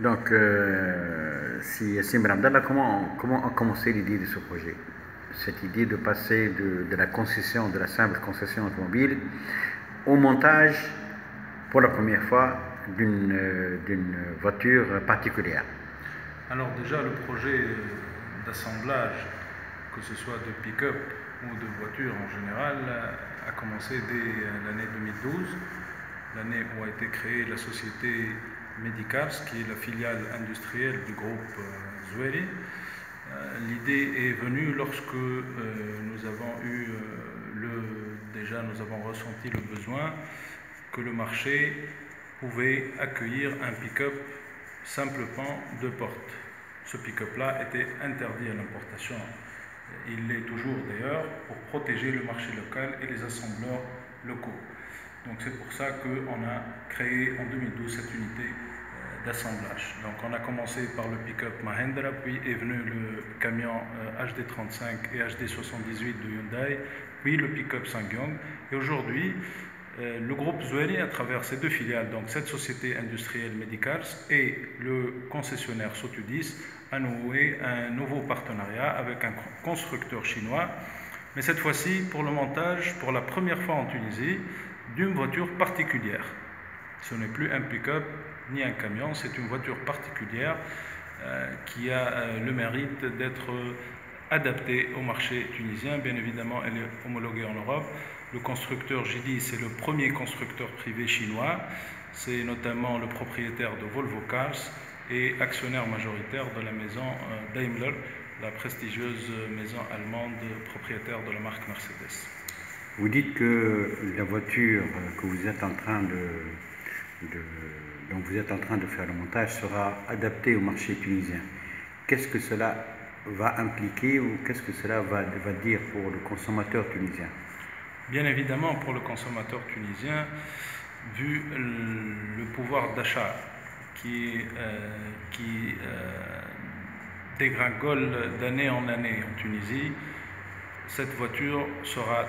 Donc, si Yassim Ramdallah, comment a commencé l'idée de ce projet? Cette idée de passer de la concession, de la simple concession automobile, au montage, pour la première fois, d'une voiture particulière. Alors déjà, le projet d'assemblage, que ce soit de pick-up ou de voiture en général, a commencé dès l'année 2012, l'année où a été créée la société Medicars, qui est la filiale industrielle du groupe Zweli. L'idée est venue lorsque nous avons nous avons ressenti le besoin que le marché pouvait accueillir un pick-up simplement deux portes. Ce pick-up-là était interdit à l'importation. Il l'est toujours d'ailleurs pour protéger le marché local et les assembleurs locaux. Donc c'est pour ça qu'on a créé en 2012 cette unité d'assemblage. Donc on a commencé par le pick-up Mahindra, puis est venu le camion HD35 et HD78 de Hyundai, puis le pick-up Sangyong. Et aujourd'hui, le groupe Zweli, à travers ses deux filiales, donc cette société industrielle Medicars et le concessionnaire Sotudis, a noué un nouveau partenariat avec un constructeur chinois, mais cette fois-ci pour le montage, pour la première fois en Tunisie, d'une voiture particulière. Ce n'est plus un pick-up ni un camion, c'est une voiture particulière qui a le mérite d'être adaptée au marché tunisien. Bien évidemment, elle est homologuée en Europe. Le constructeur Geely, c'est le premier constructeur privé chinois. C'est notamment le propriétaire de Volvo Cars et actionnaire majoritaire de la maison Daimler, la prestigieuse maison allemande propriétaire de la marque Mercedes. Vous dites que la voiture que vous êtes en train dont vous êtes en train de faire le montage sera adaptée au marché tunisien. Qu'est-ce que cela va impliquer ou qu'est-ce que cela va dire pour le consommateur tunisien? Bien évidemment, pour le consommateur tunisien, vu le pouvoir d'achat qui dégringole d'année en année en Tunisie, cette voiture sera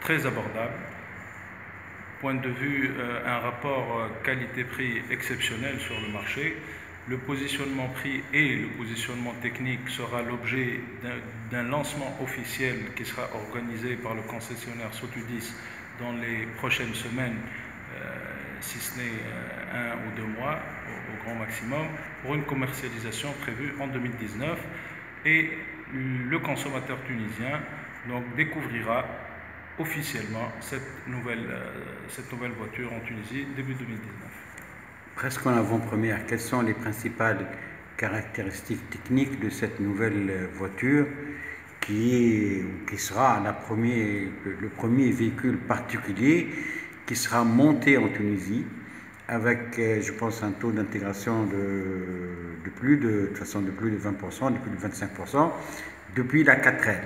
très abordable. Point de vue, un rapport qualité-prix exceptionnel sur le marché. Le positionnement prix et le positionnement technique sera l'objet d'un lancement officiel qui sera organisé par le concessionnaire Sotudis dans les prochaines semaines, si ce n'est 1 ou 2 mois au grand maximum, pour une commercialisation prévue en 2019. Et le consommateur tunisien donc découvrira officiellement cette nouvelle voiture en Tunisie début 2019. Presque en avant-première, quelles sont les principales caractéristiques techniques de cette nouvelle voiture qui sera le premier véhicule particulier qui sera monté en Tunisie avec, je pense, un taux d'intégration de plus de 20%, de plus de 25%, depuis la 4L.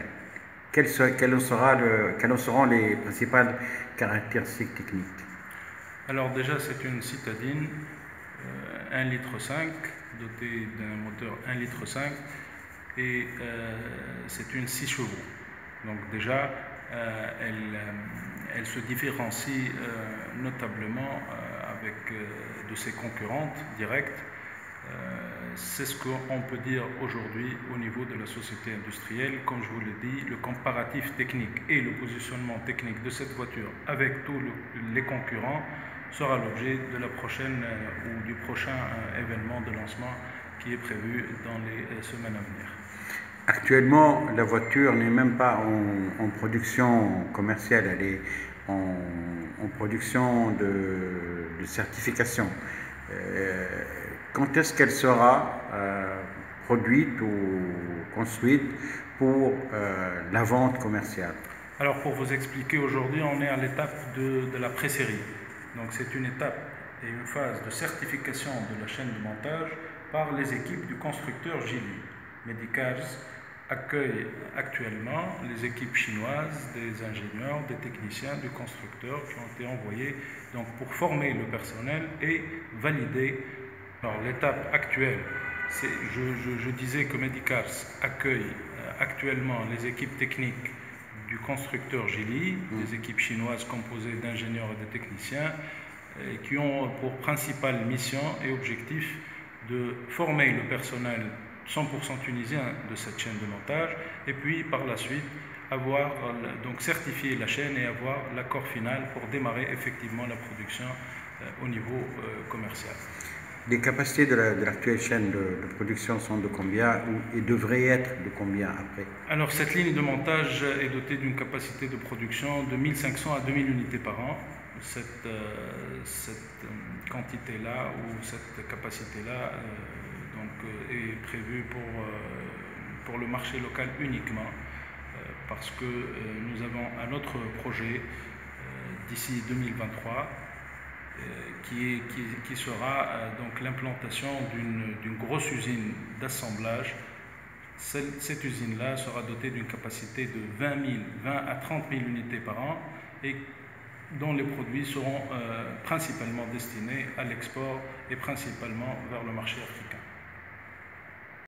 Quelles seront les principales caractéristiques techniques? Alors déjà, c'est une citadine 1,5 litre, dotée d'un moteur 1,5 litre, et c'est une 6 chevaux. Donc déjà, elle se différencie notablement de ses concurrentes directes. C'est ce qu'on peut dire aujourd'hui au niveau de la société industrielle. Comme je vous l'ai dit, le comparatif technique et le positionnement technique de cette voiture avec tous les concurrents sera l'objet de la prochaine ou du prochain événement de lancement qui est prévu dans les semaines à venir. Actuellement, la voiture n'est même pas en production commerciale, elle est en production de certification. Quand est-ce qu'elle sera produite ou construite pour la vente commerciale? Alors pour vous expliquer, aujourd'hui on est à l'étape de la pré-série. Donc c'est une étape et une phase de certification de la chaîne de montage par les équipes du constructeur Geely. Medicars accueille actuellement les équipes chinoises, des ingénieurs, des techniciens du constructeur qui ont été envoyés donc, pour former le personnel et valider. Alors l'étape actuelle, je disais que Medicars accueille actuellement les équipes techniques du constructeur Geely, des équipes chinoises composées d'ingénieurs et de techniciens, qui ont pour principale mission et objectif de former le personnel 100% tunisien de cette chaîne de montage et puis par la suite donc certifier la chaîne et avoir l'accord final pour démarrer effectivement la production au niveau commercial. Les capacités de l'actuelle chaîne de production sont de combien et devraient être de combien après? Alors cette ligne de montage est dotée d'une capacité de production de 1500 à 2000 unités par an. Cette quantité-là ou cette capacité-là est prévue pour le marché local uniquement parce que nous avons un autre projet d'ici 2023 qui sera donc l'implantation d'une grosse usine d'assemblage. Cette usine-là sera dotée d'une capacité de 20 à 30 000 unités par an et dont les produits seront principalement destinés à l'export et principalement vers le marché africain.